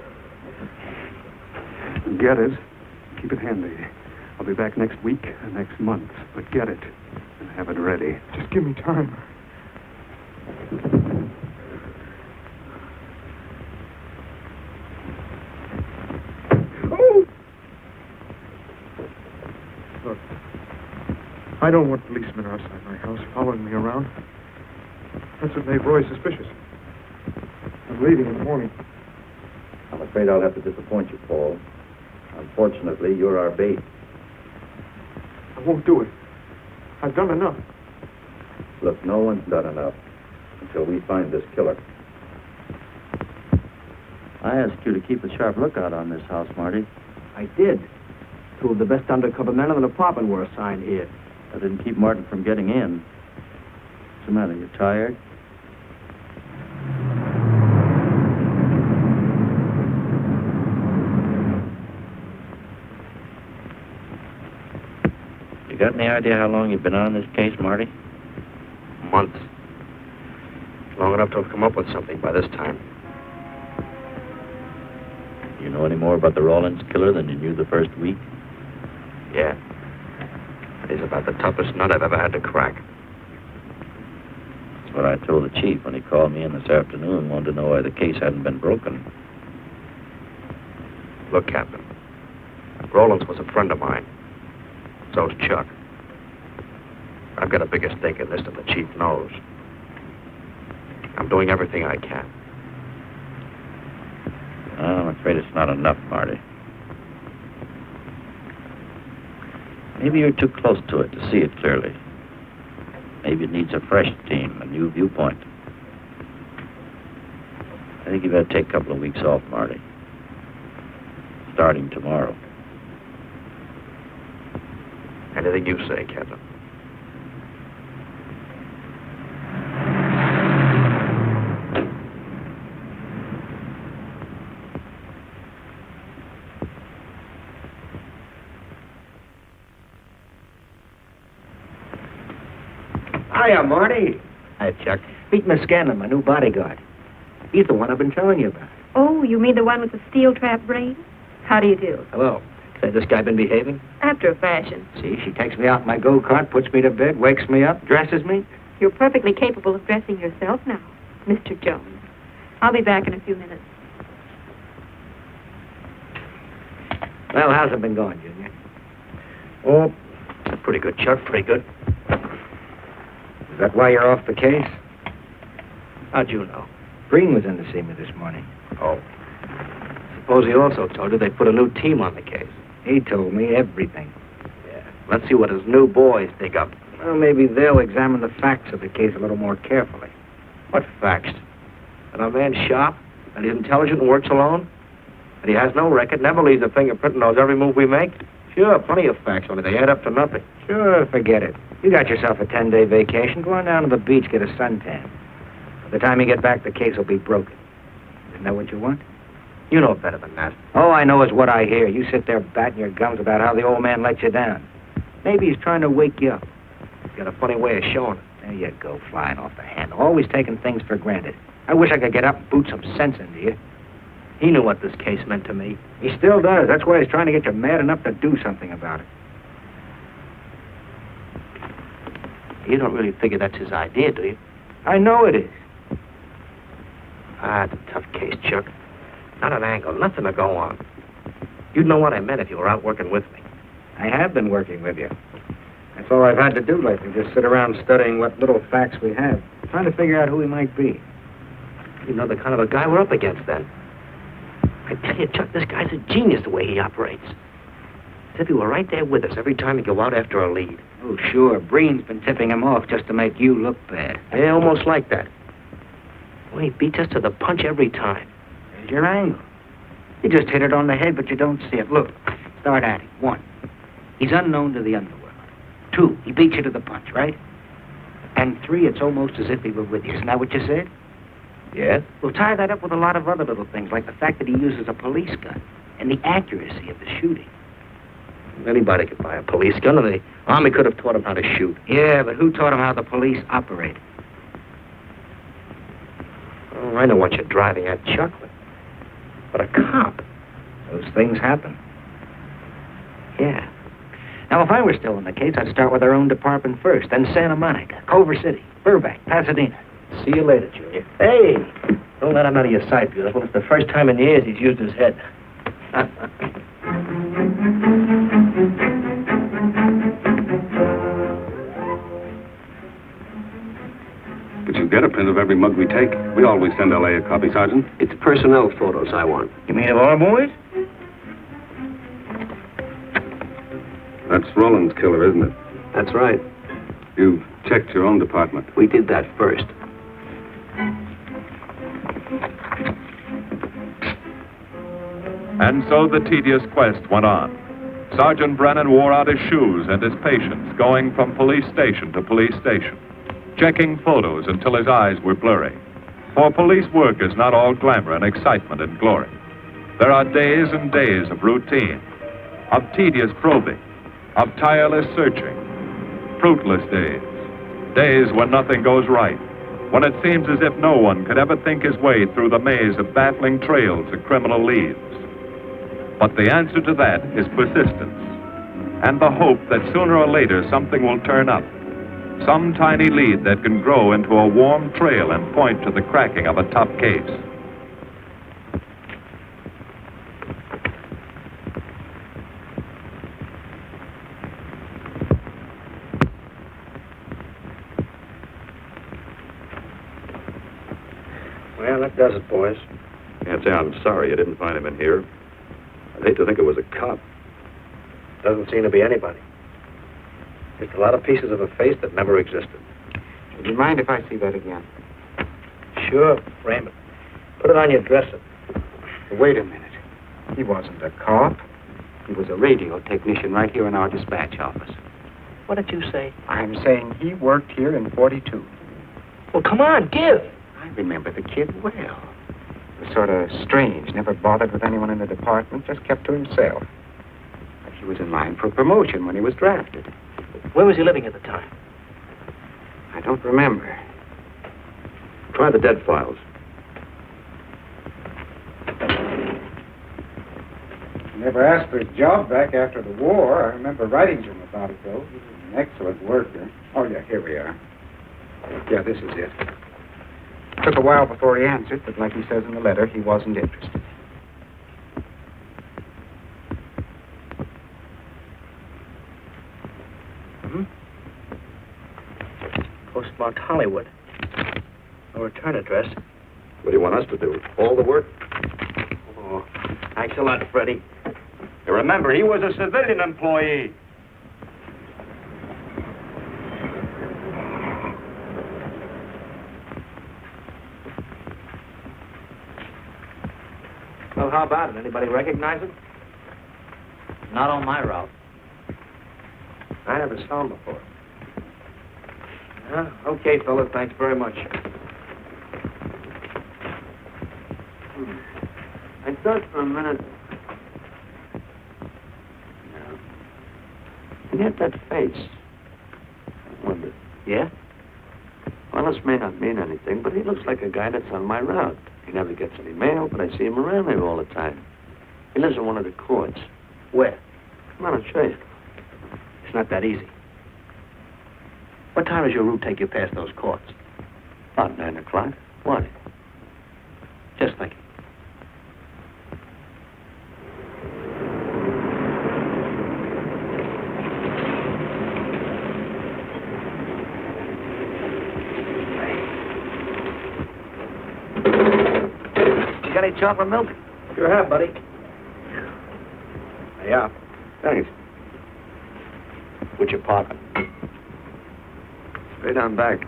Get it. Keep it handy. I'll be back next week and next month. But get it and have it ready. Just give me time. Oh! Look, I don't want policemen outside my house following me around. That's what made Roy suspicious. I'm leaving in the morning. I'm afraid I'll have to disappoint you, Paul. Unfortunately, you're our bait. I won't do it. I've done enough. Look, no one's done enough until we find this killer. I asked you to keep a sharp lookout on this house, Marty. I did. 2 of the best undercover men in the department were assigned here. I didn't keep Martin from getting in. What's the matter? You tired? You got any idea how long you've been on this case, Marty? Months. Long enough to have come up with something by this time. You know any more about the Rawlins killer than you knew the first week? Yeah. He's about the toughest nut I've ever had to crack. That's what I told the chief when he called me in this afternoon, wanted to know why the case hadn't been broken. Look, Captain. Rawlins was a friend of mine. So's Chuck. I've got a bigger stake in this than the chief knows. I'm doing everything I can. I'm afraid it's not enough, Marty. Maybe you're too close to it to see it clearly. Maybe it needs a fresh team, a new viewpoint. I think you better take a couple of weeks off, Marty. Starting tomorrow. Anything you say, Captain. Hiya, Marty. Hi, Chuck. Meet Miss Scanlon, my new bodyguard. He's the one I've been telling you about. Oh, you mean the one with the steel trap brain? How do you do? Hello. Say, this guy been behaving? After a fashion. See, she takes me out in my go-kart, puts me to bed, wakes me up, dresses me. You're perfectly capable of dressing yourself now, Mr. Jones. I'll be back in a few minutes. Well, how's it been going, Junior? Oh, pretty good, Chuck, pretty good. Is that why you're off the case? How'd you know? Breen was in to see me this morning. Oh. Suppose he also told you they put a new team on the case. He told me everything. Yeah. Let's see what his new boys dig up. Well, maybe they'll examine the facts of the case a little more carefully. What facts? That our man's sharp, that he's intelligent and works alone, that he has no record, never leaves a fingerprint and knows every move we make? Sure, plenty of facts, only they add up to nothing. Sure, forget it. You got yourself a 10-day vacation. Go on down to the beach, get a suntan. By the time you get back, the case will be broken. Isn't that what you want? You know better than that. All I know is what I hear. You sit there batting your gums about how the old man let you down. Maybe he's trying to wake you up. He's got a funny way of showing it. There you go, flying off the handle. Always taking things for granted. I wish I could get up and boot some sense into you. He knew what this case meant to me. He still does. That's why he's trying to get you mad enough to do something about it. You don't really figure that's his idea, do you? I know it is. Ah, it's a tough case, Chuck. Not an angle, nothing to go on. You'd know what I meant if you were out working with me. I have been working with you. That's all I've had to do lately, just sit around studying what little facts we have, trying to figure out who he might be. You know the kind of a guy we're up against, then. I tell you, Chuck, this guy's a genius the way he operates. As if he were right there with us every time he go out after a lead. Oh, sure. Breen's been tipping him off just to make you look bad. Yeah, almost like that. Well, he beats us to the punch every time. There's your angle. You just hit it on the head, but you don't see it. Look, start at it. 1, he's unknown to the underworld. 2, he beats you to the punch, right? And 3, it's almost as if he were with you. Isn't that what you said? Yeah? Well, tie that up with a lot of other little things, like the fact that he uses a police gun and the accuracy of the shooting. Anybody could buy a police gun, and the Army could have taught him how to shoot. Yeah, but who taught him how the police operate? Oh, I know what you're driving at, Chuck, but a cop. Those things happen. Yeah. Now, if I were still in the case, I'd start with our own department first, then Santa Monica, Culver City, Burbank, Pasadena. See you later, Junior. Hey, don't let him out of your sight, beautiful. It's the first time in years he's used his head. But you get a print of every mug we take. We always send L.A. a copy, Sergeant. It's personnel photos I want. You mean of our boys? That's Roland's killer, isn't it? That's right. You've checked your own department. We did that first. And so the tedious quest went on. Sergeant Brennan wore out his shoes and his patience, going from police station to police station, checking photos until his eyes were blurry. For police work is not all glamour and excitement and glory. There are days and days of routine, of tedious probing, of tireless searching, fruitless days, days when nothing goes right, when it seems as if no one could ever think his way through the maze of baffling trails of criminal leads. But the answer to that is persistence and the hope that sooner or later something will turn up. Some tiny lead that can grow into a warm trail and point to the cracking of a tough case. Well, that does it, boys. Can't say I'm sorry you didn't find him in here. I'd hate to think it was a cop. Doesn't seem to be anybody. Just a lot of pieces of a face that never existed. Would you mind if I see that again? Sure, frame it. Put it on your dresser. Wait a minute. He wasn't a cop. He was a radio technician right here in our dispatch office. What did you say? I'm saying he worked here in 42. Well, come on, give. I remember the kid well. He was sort of strange, never bothered with anyone in the department, just kept to himself. But he was in line for promotion when he was drafted. Where was he living at the time? I don't remember. Try the dead files. He never asked for his job back after the war. I remember writing to him about it, though. He was an excellent worker. Oh, yeah, here we are. Yeah, this is it. Took a while before he answered, but like he says in the letter, he wasn't interested. Postmarked Hollywood. No return address. What do you want us to do? All the work? Oh, thanks a lot, Freddie. You remember, he was a civilian employee. Well, how about it? Anybody recognize him? Not on my route. I never saw him before. Okay, fellas, thanks very much. I thought for a minute... No. He had that face. I wonder. Yeah? Well, this may not mean anything, but he looks like a guy that's on my route. He never gets any mail, but I see him around there all the time. He lives in one of the courts. Where? Come on, I'll show you. It's not that easy. What time does your route take you past those courts? About 9 o'clock. Why? Just thinking. You got any chocolate milk? Sure have, buddy. Yeah. Thanks. What's your pocket? Straight on back.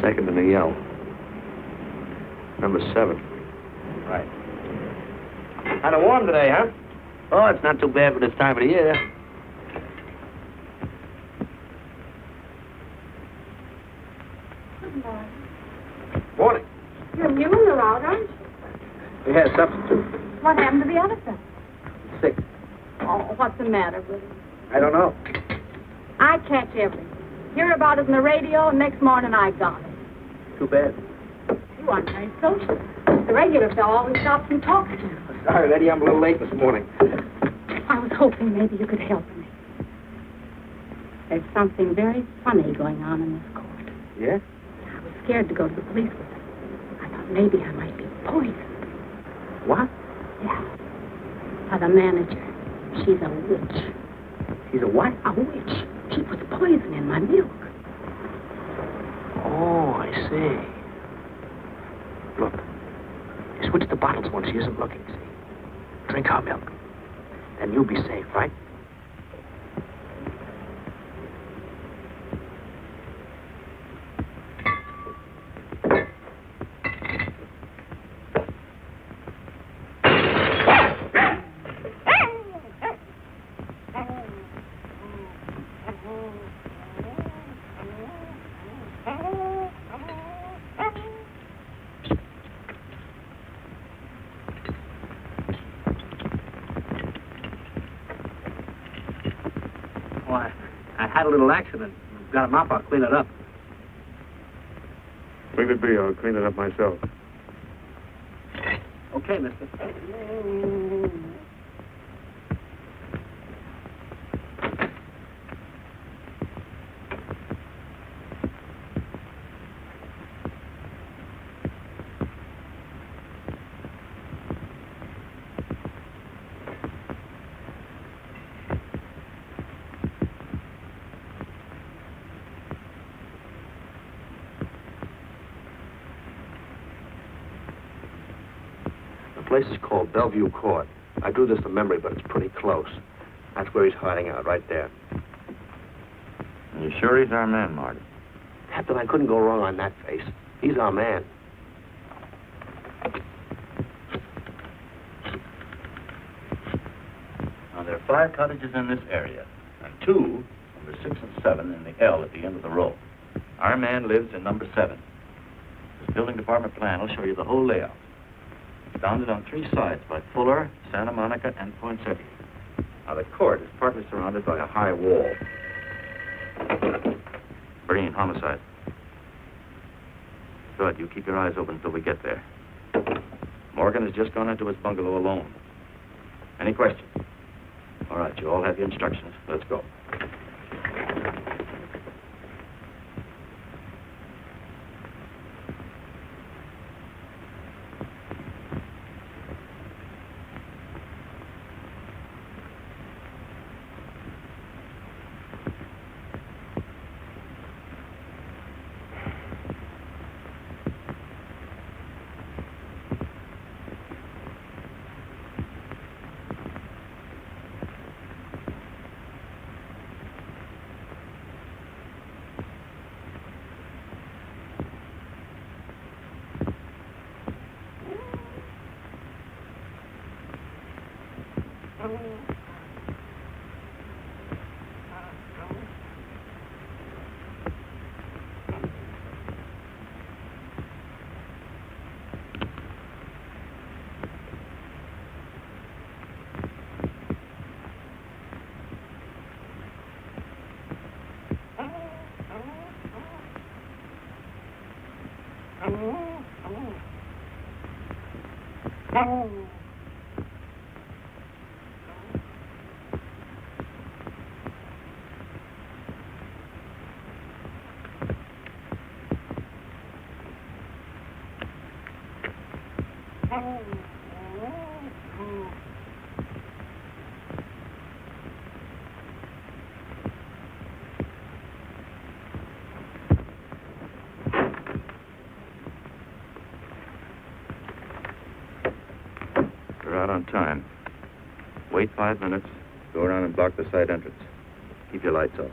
Second in the yell. Number 7. Right. Kind of warm today, huh? Oh, it's not too bad for this time of the year. Good morning. Morning. You're new in the route, aren't you? We had a substitute. What happened to the other fellow? Sick. Oh, what's the matter with him? I don't know. I catch everything. Hear about it in the radio, and next morning I got it. Too bad. You aren't very social. The regular fellow always stops and talks to you. Sorry, Letty, I'm a little late this morning. I was hoping maybe you could help me. There's something very funny going on in this court. Yeah? I was scared to go to the police with it. I thought maybe I might be poisoned. What? Yeah. By the manager. She's a witch. She's a what? A witch. She puts poison in my milk. Oh, I see. Look. You switch the bottles when she isn't looking, see? Drink our milk. Then you'll be safe, right? Had a little accident. Got a mop, I'll clean it up. Leave it be, I'll clean it up myself. Okay, mister. The place is called Bellevue Court. I drew this from memory, but it's pretty close. That's where he's hiding out, right there. Are you sure he's our man, Marty? Captain, I couldn't go wrong on that face. He's our man. Now, there are 5 cottages in this area, and 2, number 6 and 7, in the L at the end of the row. Our man lives in number 7. This building department plan will show you the whole layout. It's bounded on 3 sides by Fuller, Santa Monica, and Poinsettia. Now, the court is partly surrounded by a high wall. Green, homicide. Good, you keep your eyes open until we get there. Morgan has just gone into his bungalow alone. Any questions? All right, you all have your instructions. Let's go. We're out on time. Wait 5 minutes. Go around and block the side entrance. Keep your lights off.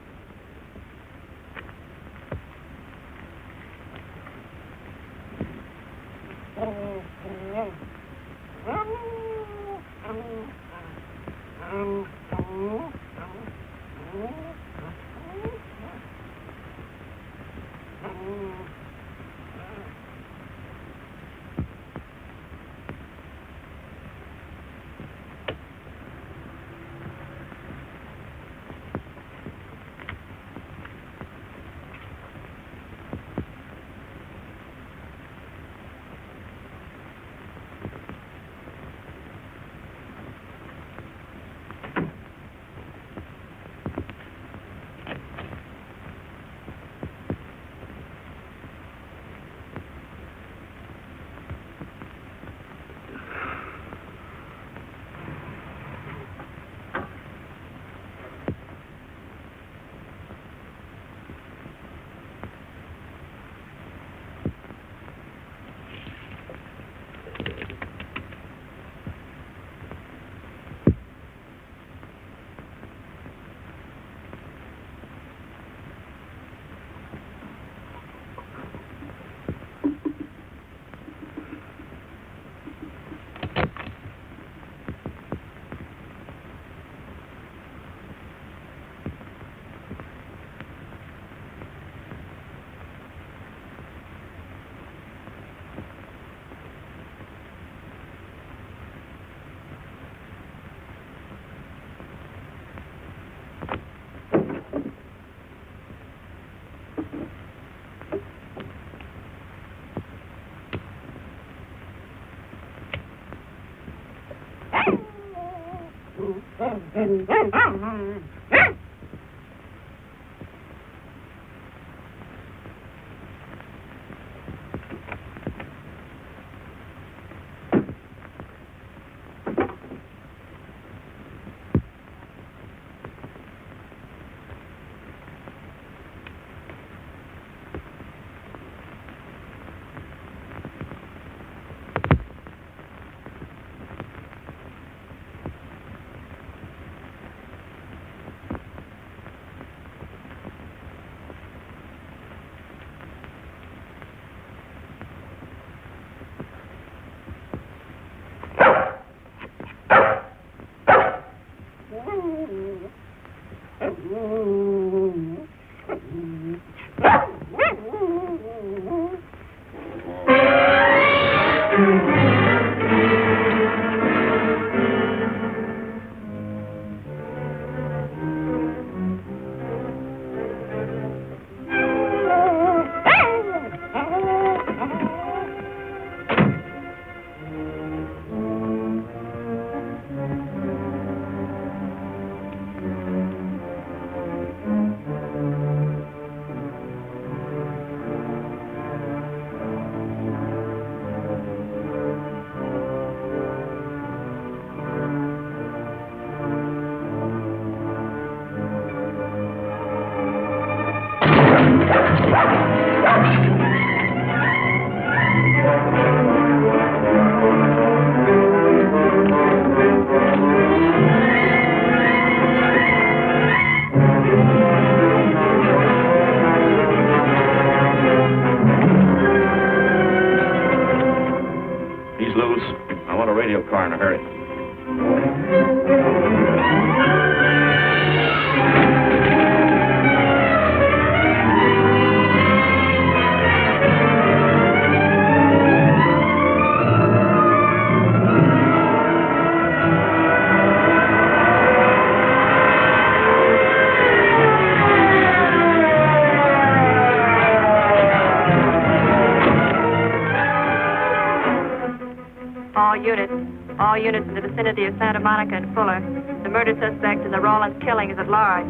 All units in the vicinity of Santa Monica and Fuller. The murder suspect in the Rawlins killing is at large.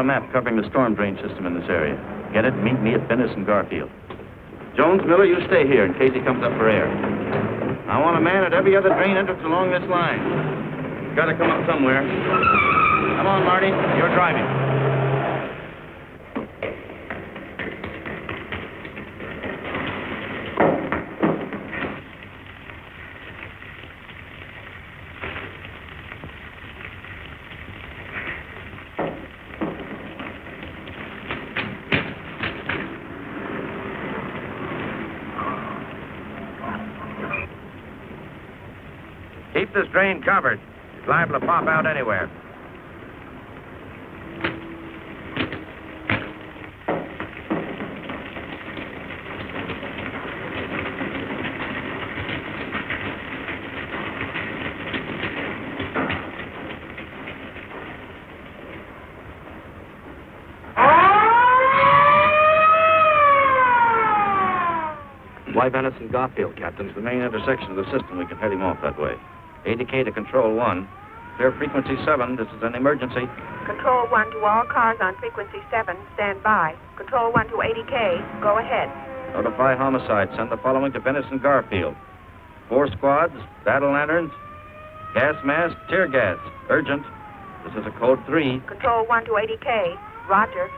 Map covering the storm drain system in this area. Get it? Meet me at Venice and Garfield. Jones, Miller, you stay here in case he comes up for air. I want a man at every other drain entrance along this line. He's got to come up somewhere. Come on, Marty. You're driving. Keep this drain covered. It's liable to pop out anywhere. Why Venice and Garfield, Captain? It's the main intersection of the system. We can head him off that way. ADK to Control 1. Clear frequency 7. This is an emergency. Control 1 to all cars on frequency 7. Stand by. Control 1 to ADK. Go ahead. Notify homicide. Send the following to Venice and Garfield. 4 squads, battle lanterns, gas mask, tear gas. Urgent. This is a code 3. Control 1 to ADK. Roger.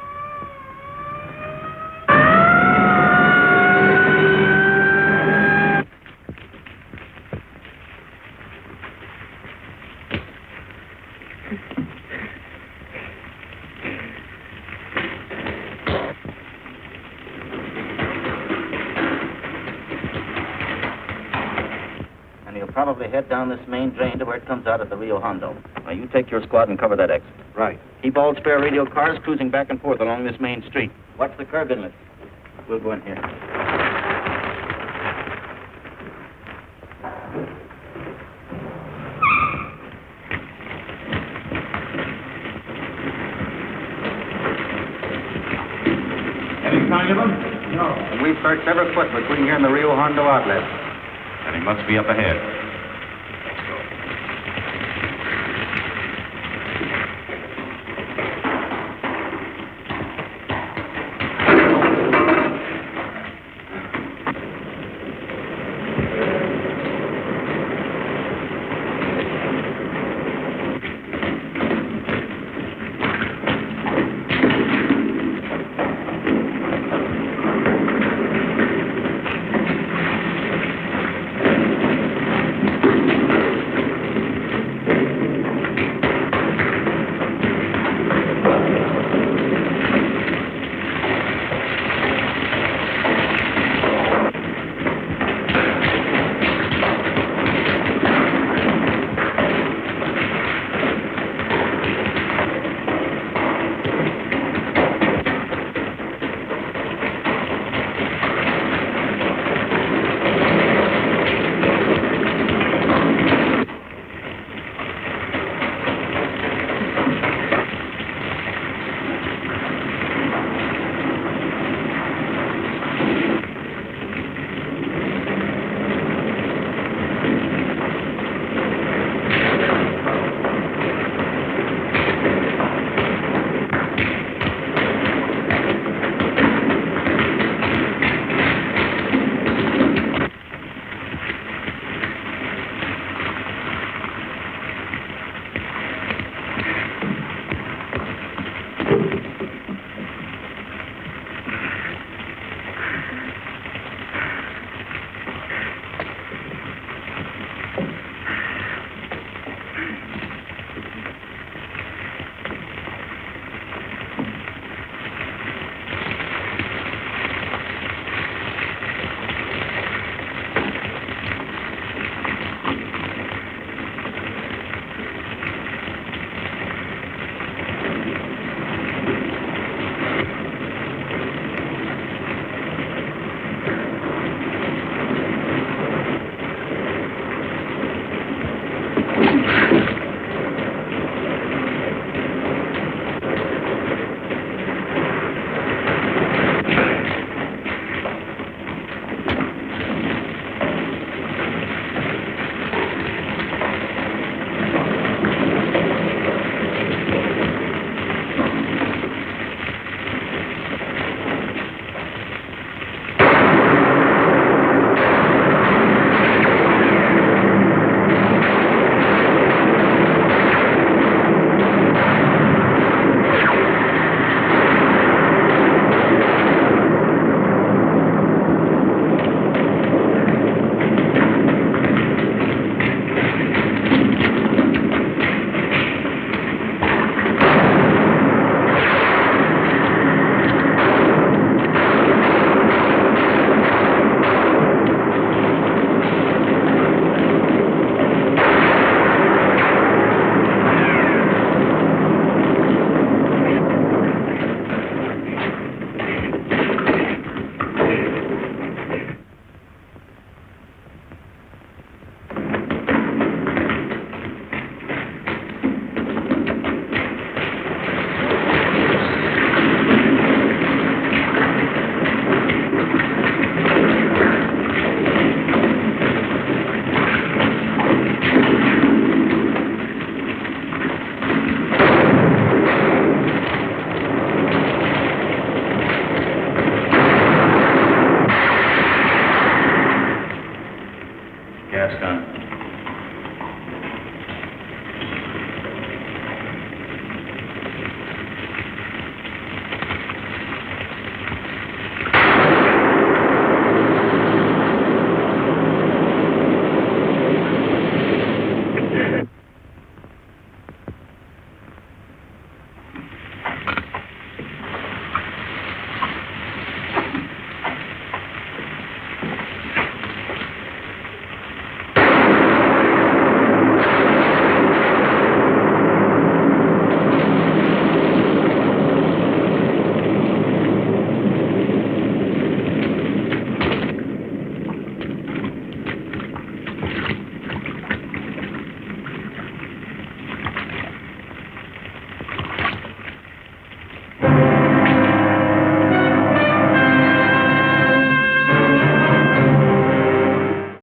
probably head down this main drain to where it comes out at the Rio Hondo. Now, you take your squad and cover that exit. Right. Keep all spare radio cars cruising back and forth along this main street. Watch the curb inlet. We'll go in here. Any sign of him? No. And we've searched every foot between here and the Rio Hondo outlet. And he must be up ahead.